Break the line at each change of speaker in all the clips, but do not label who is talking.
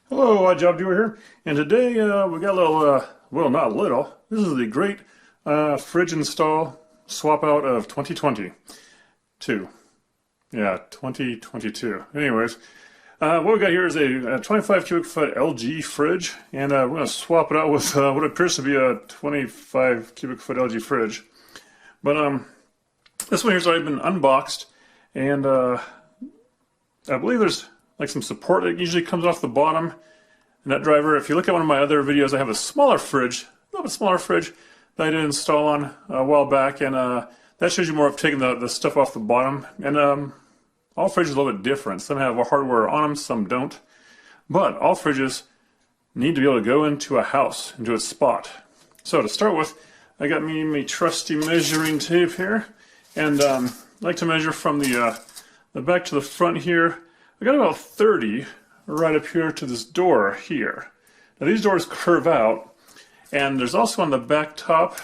Hello, Odd Job Doer here, and today we got a little, well, not little, this is the great fridge install swap out of 2022. Yeah, 2022. Anyways, what we got here is a 25 cubic foot LG fridge, and we're going to swap it out with what appears to be a 25 cubic foot LG fridge. But this one here's already been unboxed, and I believe there's like some support that usually comes off the bottom. And that driver, if you look at one of my other videos, I have a smaller fridge, a little bit smaller fridge that I did install on a while back, and that shows you more of taking the stuff off the bottom. And all fridges are a little bit different. Some have hardware on them, some don't. But all fridges need to be able to go into a house, into a spot. So to start with, I got me my trusty measuring tape here, and I like to measure from the back to the front here. I got about 30 right up here to this door here. Now these doors curve out, and there's also on the back top,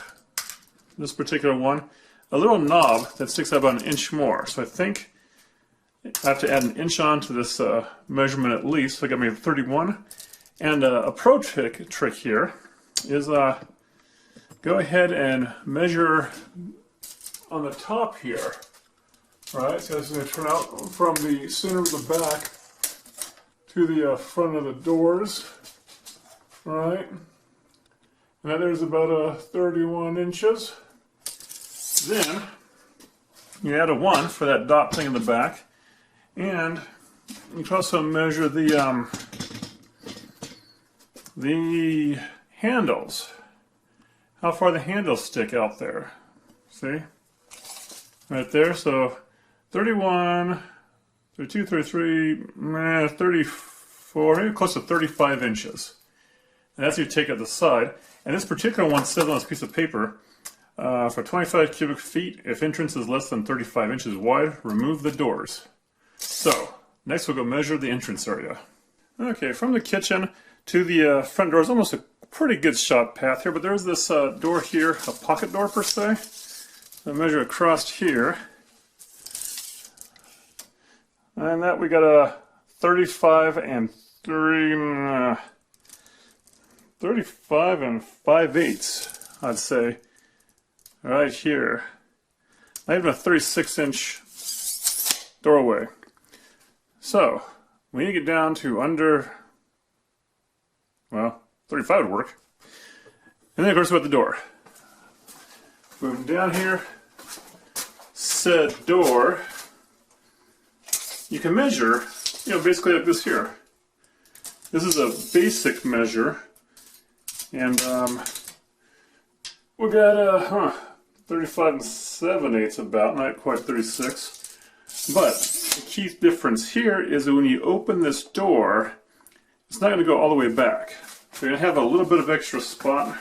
this particular one, a little knob that sticks out about an inch more. So I think I have to add an inch on to this measurement at least. So I got me 31. And a pro trick here is go ahead and measure on the top here. Right, so it's going to turn out from the center of the back to the front of the doors. Right, and that there's about 31 inches. Then you add a 1 for that dot thing in the back, and you can also measure the handles. How far the handles stick out there. See, right there. So 31, 32, 33, 34, maybe close to 35 inches. And that's you take at the side. And this particular one says on this piece of paper, for 25 cubic feet, if entrance is less than 35 inches wide, remove the doors. So, next we'll go measure the entrance area. Okay, from the kitchen to the front door is almost a pretty good shot path here, but there's this door here, a pocket door per se. So measure across here. And that we got a 35 and 35 and 5/8, I'd say, right here. Not even a 36-inch doorway. So we need to get down to under, well, 35 would work. And then of course we got the door. Moving down here, said door. You can measure, basically like this here. This is a basic measure, and we got 35 and 7/8 about, not quite 36. But the key difference here is that when you open this door, it's not going to go all the way back. So you're going to have a little bit of extra spot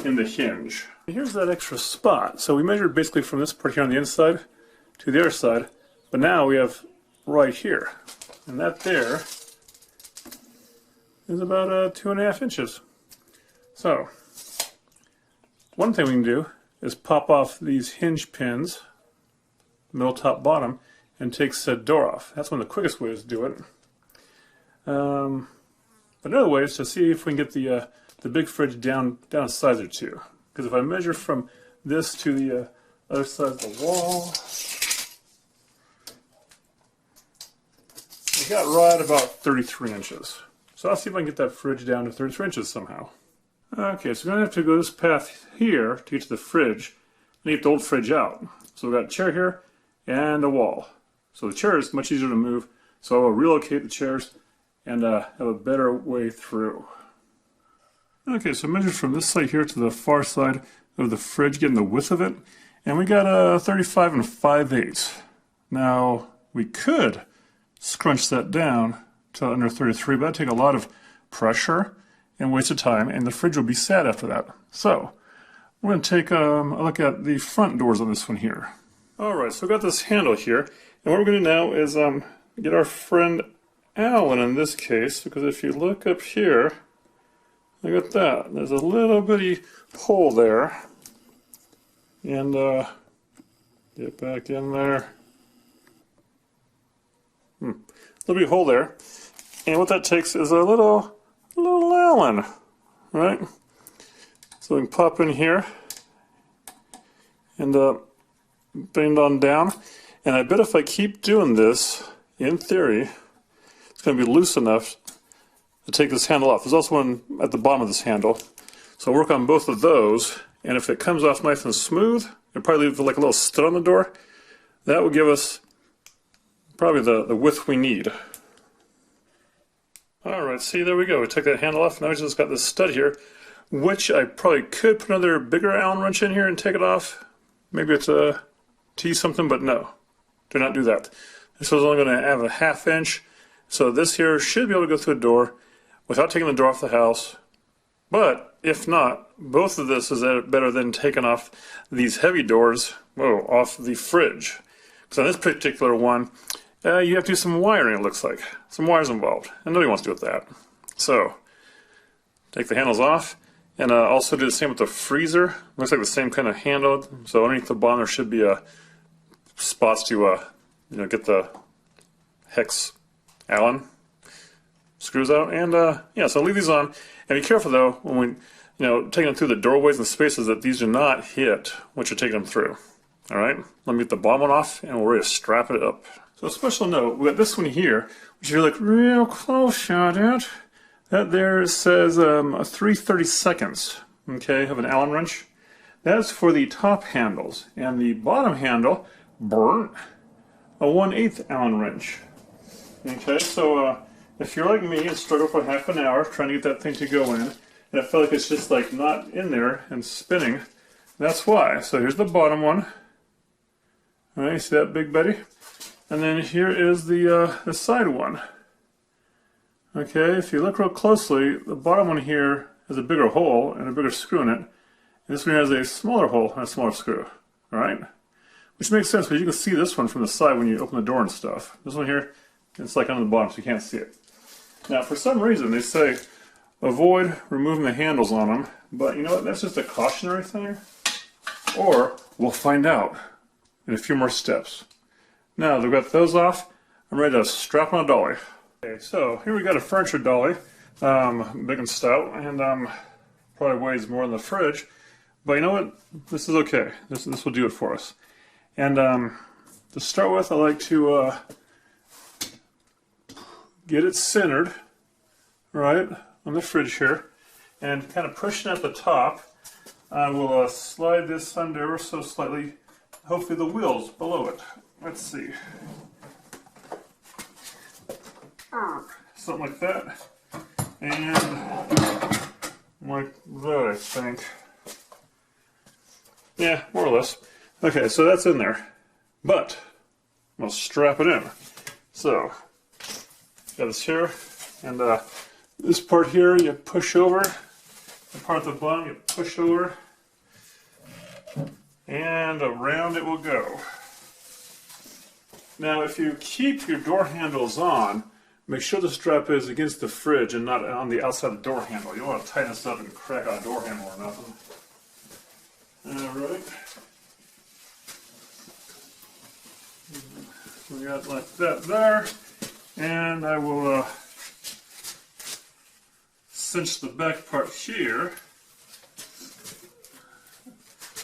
in the hinge. Here's that extra spot. So we measured basically from this part here on the inside to the other side, but now we have right here, and that there is about 2.5 inches. So one thing we can do is pop off these hinge pins, middle, top, bottom, and take said door off. That's one of the quickest ways to do it. But another way is to see if we can get the big fridge down a size or two. Because if I measure from this to the other side of the wall, we got right about 33 inches. So I'll see if I can get that fridge down to 33 inches somehow. Okay, so we're going to have to go this path here to get to the fridge and get the old fridge out. So we've got a chair here and a wall. So the chair is much easier to move, so I will relocate the chairs and have a better way through. Okay, so measured from this side here to the far side of the fridge, getting the width of it, and we got a 35 and 5/8. Now, we could scrunch that down to under 33, but that'd take a lot of pressure and waste of time, and the fridge will be sad after that. So we're going to take a look at the front doors on this one here. Alright, so we got this handle here, and what we're going to do now is get our friend Allen in this case, because if you look up here, look at that, there's a little bitty hole there, and get back in there. Little bitty hole there. And what that takes is a little Allen, right? So we can pop in here and bend on down. And I bet if I keep doing this, in theory, it's going to be loose enough to take this handle off. There's also one at the bottom of this handle. So I'll work on both of those. And if it comes off nice and smooth, it'll probably leave like a little stud on the door. That will give us probably the width we need. Alright, see, there we go. We took that handle off. Now we just got this stud here, which I probably could put another bigger Allen wrench in here and take it off. Maybe it's a tease something, but no. Do not do that. This was only going to have a 1/2 inch, so this here should be able to go through a door without taking the door off the house. But if not, both of this is better than taking off these heavy doors, off the fridge. Because on this particular one, you have to do some wiring, it looks like. Some wires involved, and nobody wants to do with that. So, take the handles off, and also do the same with the freezer. Looks like the same kind of handle, so underneath the bottom there should be spots to get the hex Allen screws out. And yeah, so leave these on, and be careful though when we taking them through the doorways and spaces that these do not hit what you're taking them through. Alright, let me get the bottom one off and we're ready to strap it up. So a special note, we got this one here, which if you look real close shot at, that there says a 3/32, okay, of an Allen wrench. That's for the top handles, and the bottom handle, burnt, a 1/8 Allen wrench. Okay, so if you're like me and struggle for half an hour trying to get that thing to go in, and I feel like it's just like not in there and spinning, that's why. So here's the bottom one. All right, you see that, Big Betty? And then here is the side one. Okay, if you look real closely, the bottom one here has a bigger hole and a bigger screw in it. And this one has a smaller hole and a smaller screw. Alright? Which makes sense because you can see this one from the side when you open the door and stuff. This one here, it's like on the bottom so you can't see it. Now for some reason they say avoid removing the handles on them, but you know what, that's just a cautionary thing. Or we'll find out in a few more steps. Now that we've got those off, I'm ready to strap on a dolly. Okay, so here we got a furniture dolly, big and stout, and probably weighs more than the fridge, but you know what, this is okay. This will do it for us. And to start with, I like to get it centered, right, on the fridge here, and kind of pushing at the top, I will slide this under ever so slightly, hopefully the wheels below it. Let's see. Something like that. And like that, I think. Yeah, more or less. Okay, so that's in there. But we'll strap it in. So, got this here, and this part here you push over. The part at the bottom you push over. And around it will go. Now, if you keep your door handles on, make sure the strap is against the fridge and not on the outside of the door handle. You don't want to tighten this up and crack out a door handle or nothing. Alright. We got like that there. And I will cinch the back part here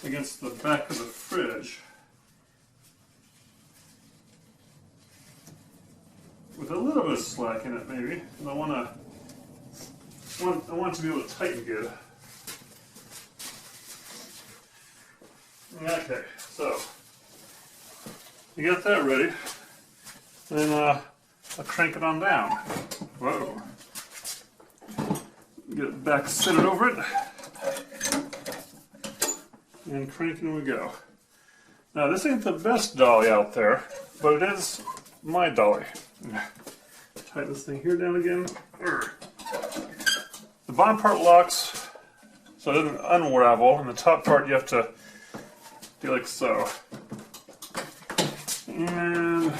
against the back of the fridge. With a little bit of slack in it, maybe. And I want it to be able to tighten good. Okay, so you got that ready. And then I'll crank it on down. Whoa. Get it back centered over it. And cranking we go. Now this ain't the best dolly out there, but it is my dolly. Tighten this thing here down again. The bottom part locks so it doesn't unravel, and the top part you have to do like so. And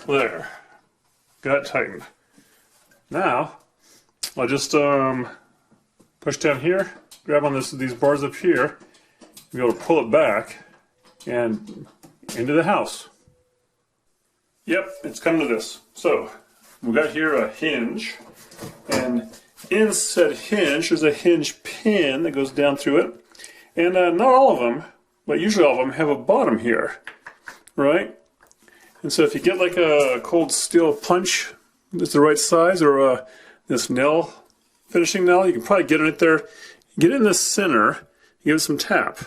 there. Got it tightened. Now I'll just push down here, grab on these bars up here, be able to pull it back and into the house. Yep, it's come to this. So, we've got here a hinge, and in said hinge there's a hinge pin that goes down through it, and not all of them, but usually all of them have a bottom here, right? And so if you get like a cold steel punch that's the right size, or this nail, finishing nail, you can probably get it there, get it in the center, give it some tap.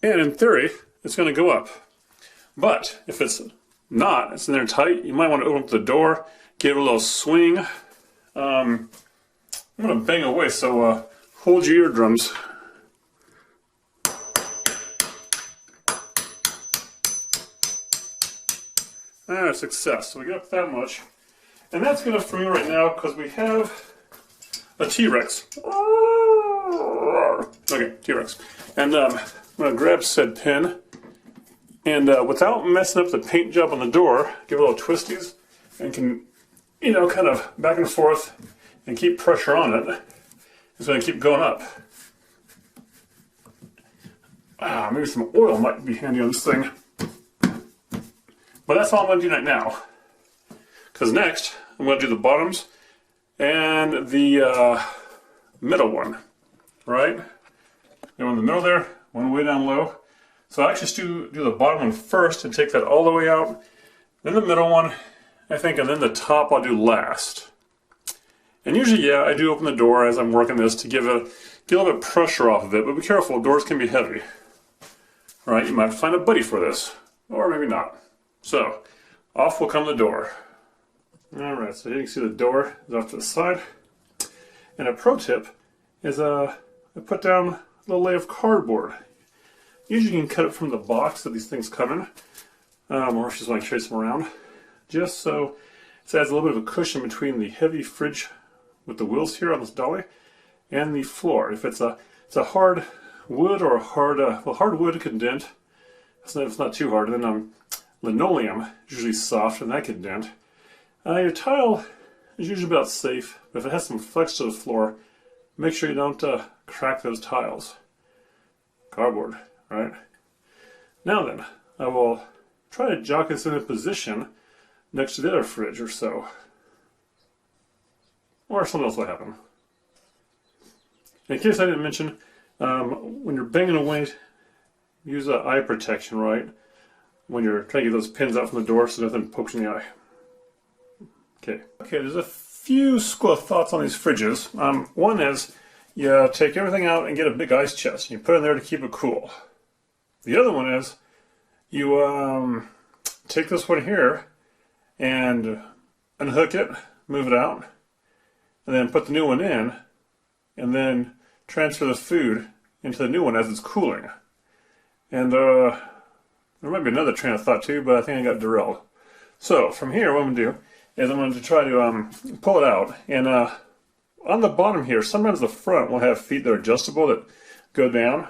And in theory, it's going to go up. But if it's not, it's in there tight, you might want to open up the door, give it a little swing. I'm going to bang away, so hold your eardrums. Success. So we got up that much. And that's good enough for me right now because we have a T-Rex. Okay, T-Rex. And I'm going to grab said pin, and without messing up the paint job on the door, give it a little twisties, and can, you know, kind of back and forth and keep pressure on it. It's going to keep going up. Maybe some oil might be handy on this thing. But that's all I'm going to do right now. Because next, I'm going to do the bottoms and the middle one. Right? Go in the middle there, one way down low. So I actually do the bottom one first and take that all the way out. Then the middle one, I think, and then the top I'll do last. And usually, yeah, I do open the door as I'm working this to get a little bit of pressure off of it. But be careful, doors can be heavy. Right? You might have to find a buddy for this. Or maybe not. So, off will come the door. Alright, so here you can see the door is off to the side. And a pro tip is I put down a little layer of cardboard. Usually you can cut it from the box that these things come in. Or if you just want to trace them around. Just so it adds a little bit of a cushion between the heavy fridge with the wheels here on this dolly and the floor. If it's a hard wood or a hard, hard wood can dent. It's not too hard. And then linoleum, usually soft, and that can dent. Your tile is usually about safe, but if it has some flex to the floor, make sure you don't crack those tiles. Cardboard, right? Now then, I will try to jock this in a position next to the other fridge or so. Or something else will happen. In case I didn't mention, when you're banging away, use eye protection, right? When you're trying to get those pins out from the door so nothing pokes in the eye. Okay, there's a few school of thoughts on these fridges. One is you take everything out and get a big ice chest. And you put it in there to keep it cool. The other one is you take this one here and unhook it, move it out, and then put the new one in, and then transfer the food into the new one as it's cooling. And there might be another train of thought too, but I think I got derailed. So from here, what I'm going to do is I'm going to try to pull it out. And on the bottom here, sometimes the front will have feet that are adjustable that go down.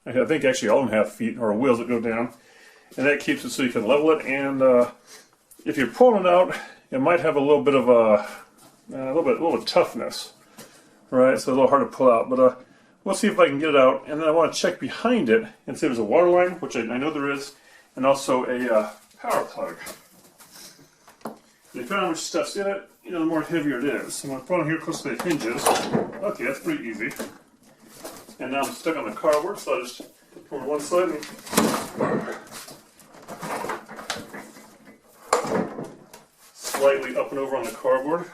I think actually all of them have feet or wheels that go down. And that keeps it so you can level it. And if you're pulling it out, it might have a little bit of a little toughness. Right? So a little hard to pull out. But we'll see if I can get it out. And then I want to check behind it and see if there's a water line, which I know there is. And also a power plug. Depending on how much stuff's in it, you know, the more heavier it is. So I'm going to put it here close to the hinges. Okay, that's pretty easy. And now I'm stuck on the cardboard, so I just put it on one side and slightly up and over on the cardboard.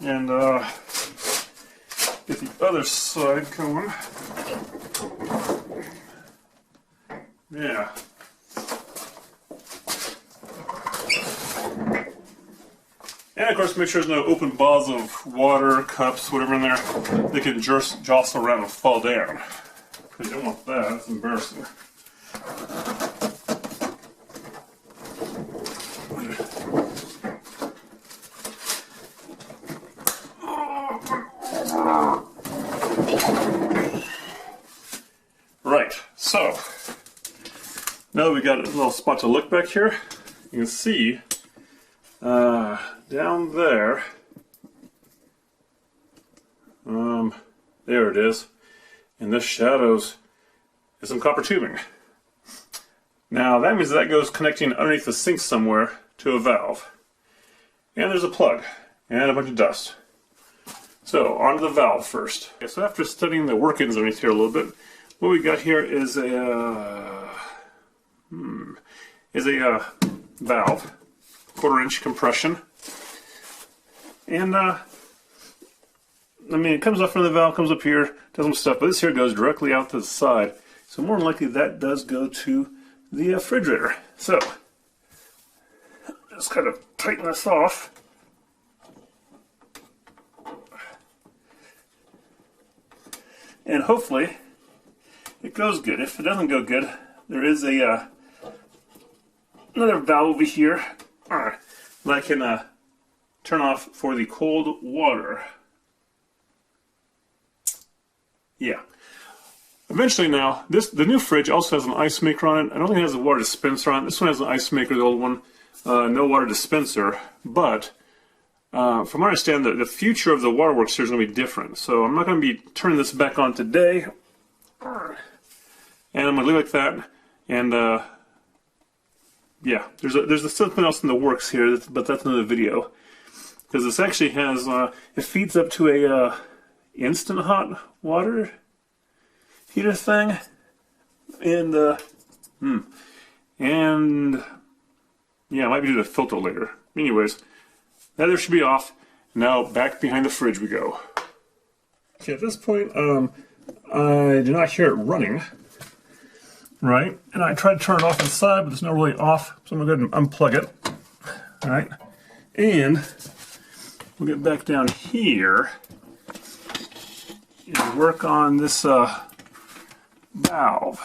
And get the other side going. Yeah. And of course, make sure there's no open balls of water, cups, whatever in there that can jostle around and fall down. Because you don't want that, it's embarrassing. Right, so now that we got a little spot to look back here, you can see down there, there it is, in the shadows is some copper tubing. Now that means that goes connecting underneath the sink somewhere to a valve. And there's a plug and a bunch of dust. So onto the valve first. Okay, so after studying the workings underneath here a little bit, what we got here is a valve, 1/4 inch compression. And I mean, it comes up from the valve, comes up here, does some stuff, but this here goes directly out to the side. So more than likely that does go to the refrigerator. So just kind of tighten this off. And hopefully it goes good. If it doesn't go good, there is a another valve over here that I can turn off for the cold water. Yeah. Eventually now, the new fridge also has an ice maker on it. I don't think it has a water dispenser on it. This one has an ice maker, the old one. No water dispenser. But from what I understand, the future of the waterworks here is going to be different. So I'm not going to be turning this back on today. And I'm going to leave it like that. And yeah, there's something else in the works here, but that's another video. Because this actually has, it feeds up to a instant hot water heater thing. And, and yeah, I might be doing a filter later. Anyways, that there should be off. Now back behind the fridge we go. Okay, at this point, I do not hear it running. Right, and I tried to turn it off inside, but it's not really off, so I'm going to go ahead and unplug it. All right, and we'll get back down here and work on this valve.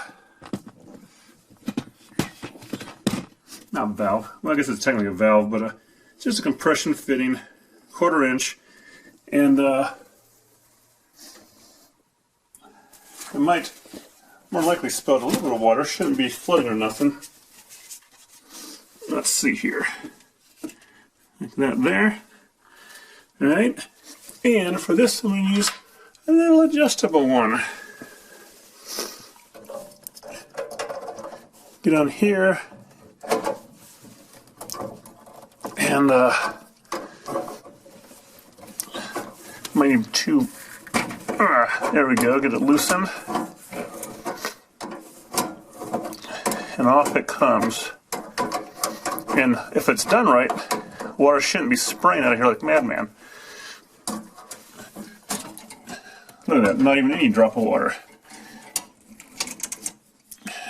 Not valve, well I guess it's technically a valve, but it's just a compression fitting, 1/4 inch, and it might more likely spout a little bit of water, shouldn't be flooding or nothing. Let's see here. Like that there. Alright. And for this I'm going to use a little adjustable one. Get on here. And might need two. There we go, get it loosened. And off it comes. And if it's done right, water shouldn't be spraying out of here like madman. Look at that, not even any drop of water.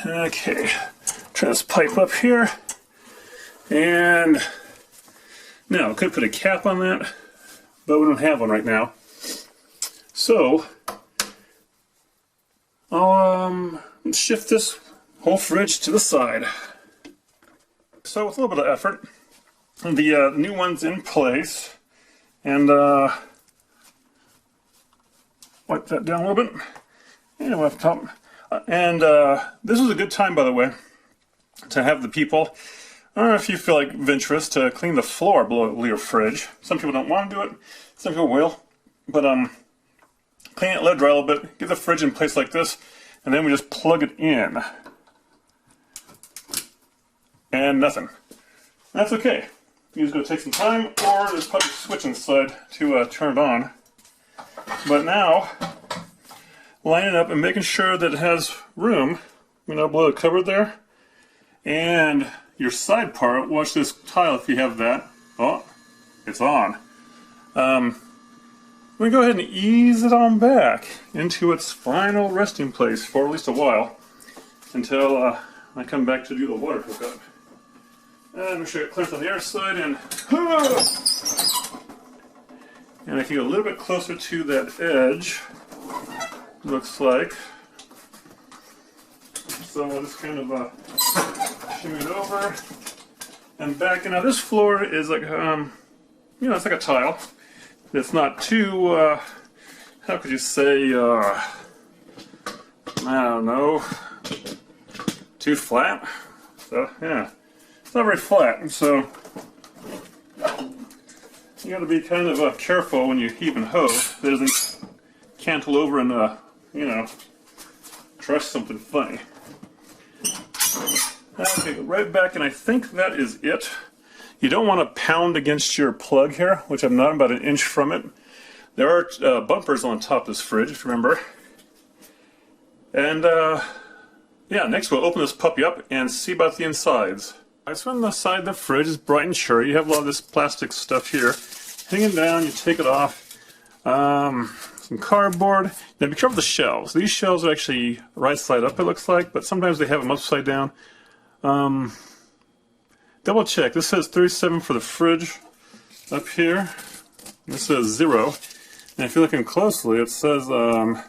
Okay, turn this pipe up here. And now, I could put a cap on that, but we don't have one right now. So, I'll shift this whole fridge to the side. So with a little bit of effort, the new one's in place, and wipe that down a little bit, and up top. And this is a good time, by the way, to have the people, I don't know if you feel like venturous, to clean the floor below your fridge. Some people don't want to do it, some people will, but clean it, let it dry a little bit, get the fridge in place like this, and then we just plug it in. And nothing. That's okay. It's going to take some time, or there's probably a switch inside to turn it on. But now, line it up and making sure that it has room, below the cupboard there. And your side part, watch this tile if you have that. Oh, it's on. We go ahead and ease it on back into its final resting place for at least a while, until I come back to do the water hookup. And make sure it clears on the air side, and if you get a little bit closer to that edge, looks like. So we'll just kind of shimmy it over and back. And now this floor is like, it's like a tile. It's not too, how could you say, I don't know, too flat. So yeah. It's not very flat, so you got to be kind of careful when you heave and hoe. It doesn't cantle over and try something funny. Okay, go right back, and I think that is it. You don't want to pound against your plug here, which I'm not, about an inch from it. There are bumpers on top of this fridge, if you remember. And yeah, next we'll open this puppy up and see about the insides. Alright, so on the side of the fridge is bright and cheery. You have a lot of this plastic stuff here. Hanging down, you take it off. Some cardboard. Now be careful of the shelves. These shelves are actually right side up, it looks like, but sometimes they have them upside down. Double check. This says 37 for the fridge up here. This says 0. And if you're looking closely, it says that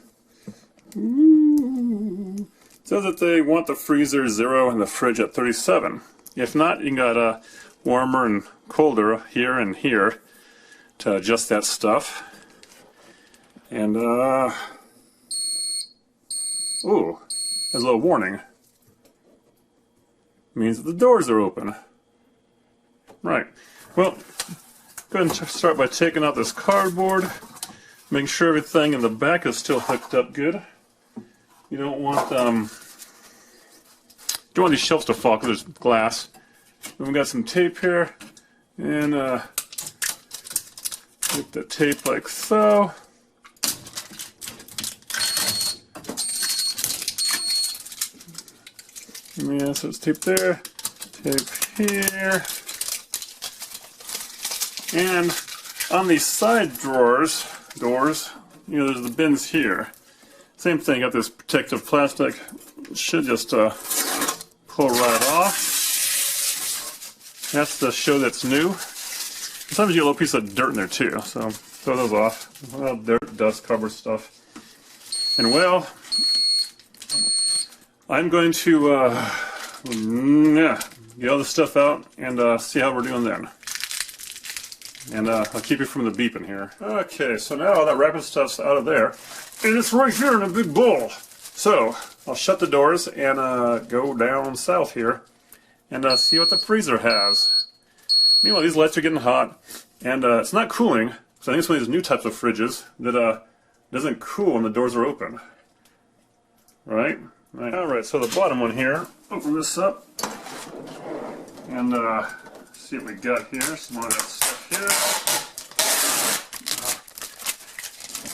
they want the freezer 0 and the fridge at 37. If not, you got warmer and colder here and here to adjust that stuff. And ooh, there's a little warning. Means that the doors are open. Right. Well, go ahead and start by taking out this cardboard. Make sure everything in the back is still hooked up good. You don't want these shelves to fall because there's glass. Then we got some tape here, and get the tape like so. Yeah, so it's tape there, tape here, and on these side doors, you know, there's the bins here. Same thing, got this protective plastic. It should just pull right off. That's to show that's new. Sometimes you get a little piece of dirt in there too, so throw those off. Well, dirt, dust, cardboard stuff. And well, I'm going to yeah, get all this stuff out and see how we're doing then. And I'll keep you from the beeping here. Okay, so now all that wrapping stuff's out of there. And it's right here in a big bowl. So, I'll shut the doors and go down south here and see what the freezer has. Meanwhile, these lights are getting hot, and it's not cooling. So I think it's one of these new types of fridges that doesn't cool when the doors are open. Right? Right. Alright, so the bottom one here, open this up and see what we got here. Some more of that stuff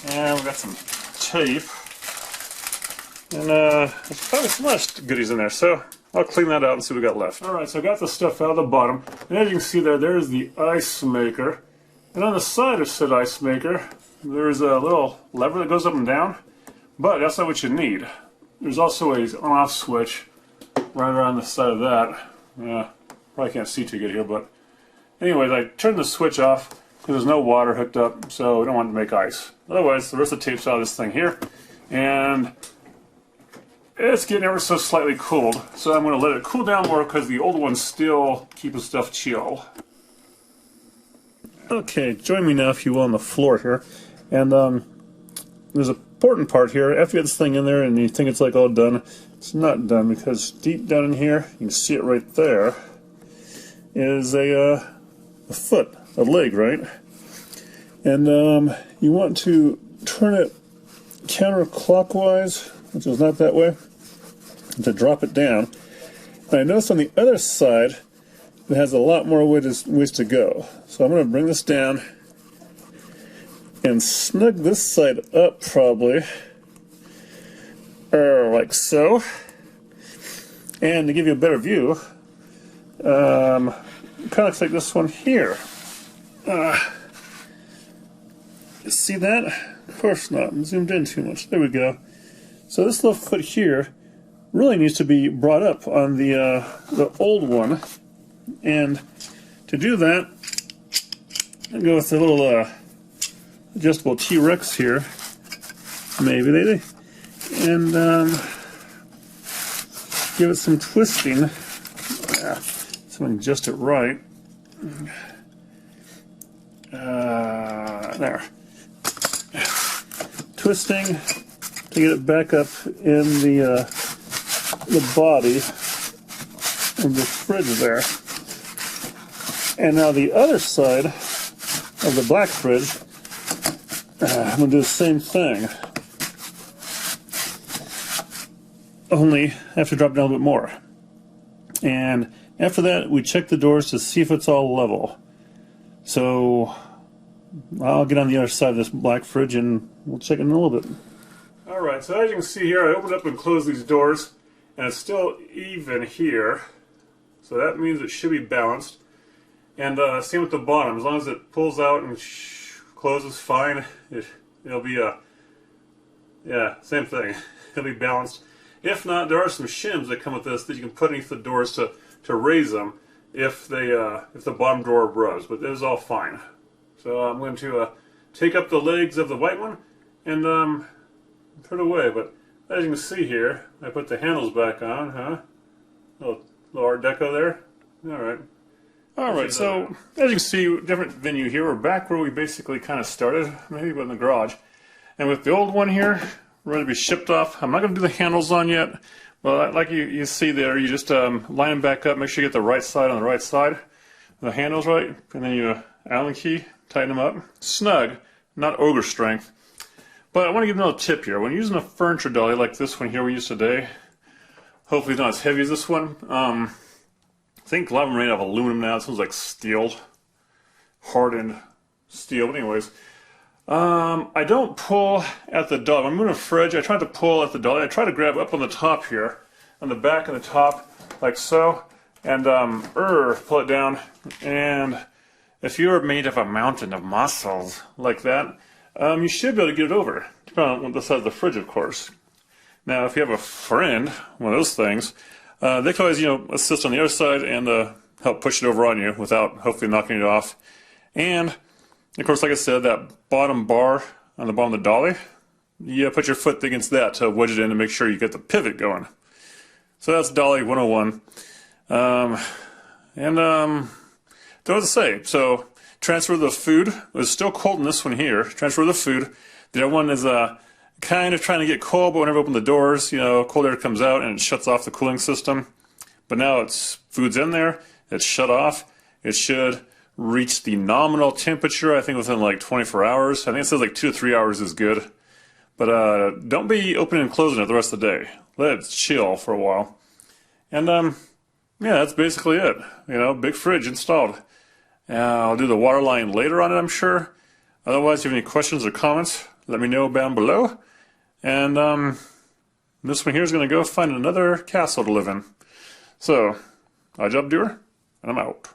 here. And we got some tape. And there's probably some other goodies in there, so I'll clean that out and see what we got left. Alright, so I got the stuff out of the bottom. And as you can see there's the ice maker. And on the side of said ice maker, there's a little lever that goes up and down. But that's not what you need. There's also a on-off switch right around the side of that. Probably can't see too good here, but anyways, I turned the switch off because there's no water hooked up, so we don't want to make ice. Otherwise, the rest of the tape's out of this thing here, and it's getting ever so slightly cooled, so I'm going to let it cool down more because the old one's still keeping stuff chill. Okay, join me now, if you will, on the floor here, and there's a important part here. After you get this thing in there and you think it's like all done, it's not done, because deep down in here, you can see it right there, is a foot, a leg, right? And you want to turn it counterclockwise, which is not that way, to drop it down. And I notice on the other side it has a lot more ways to go. So I'm going to bring this down and snug this side up, probably, like so. And to give you a better view, kind of looks like this one here. See that? Of course not. I'm zoomed in too much. There we go. So this little foot here really needs to be brought up on the old one. And to do that, I'll go with the little adjustable T-Rex here, maybe, and give it some twisting, so I can adjust it right. There. Twisting to get it back up in the body of the fridge there. And now the other side of the black fridge, I'm going to do the same thing. only have to drop down a little bit more. And after that, we check the doors to see if it's all level. So I'll get on the other side of this black fridge and we'll check it in a little bit. Alright, so as you can see here, I opened up and closed these doors, and it's still even here. So that means it should be balanced. And same with the bottom. As long as it pulls out and closes fine, it'll be yeah, same thing. It'll be balanced. If not, there are some shims that come with this that you can put underneath the doors to raise them if the bottom drawer rubs. But it is all fine. So I'm going to take up the legs of the white one and put it away. But as you can see here, I put the handles back on, huh? Little Art Deco there. Alright, so as you can see, different venue here. We're back where we basically kind of started, maybe in the garage. And with the old one here, ready to be shipped off. I'm not going to do the handles on yet, but like you see there, you just line them back up, make sure you get the right side on the right side, the handles right, and then you Allen key, tighten them up. Snug, not ogre strength. But I want to give you another tip here. When using a furniture dolly like this one here we used today, hopefully it's not as heavy as this one. I think a lot of them are made out of aluminum now. This one's like steel, hardened steel. But anyways, I don't pull at the dolly. When I'm moving a fridge, I try to pull at the dolly. I try to grab up on the top here, on the back and the top, like so, and pull it down. And if you're made of a mountain of muscles like that, you should be able to get it over, depending on the size of the fridge, of course. Now, if you have a friend, one of those things, they can always, assist on the other side and help push it over on you without hopefully knocking it off. And, of course, like I said, that bottom bar on the bottom of the dolly, you put your foot against that to wedge it in to make sure you get the pivot going. So that's Dolly 101. Don't know what to say. So, transfer the food. It's still cold in this one here. Transfer the food. The other one is kind of trying to get cold, but whenever I open the doors, cold air comes out and it shuts off the cooling system. But now food's in there, it's shut off. It should reach the nominal temperature, I think within like 24 hours. I think it says like 2 to 3 hours is good. But don't be opening and closing it the rest of the day. Let it chill for a while. And yeah, that's basically it. Big fridge installed. I'll do the water line later on it, I'm sure. Otherwise, if you have any questions or comments, let me know down below. And this one here is going to go find another castle to live in. So, Odd Job Doer, and I'm out.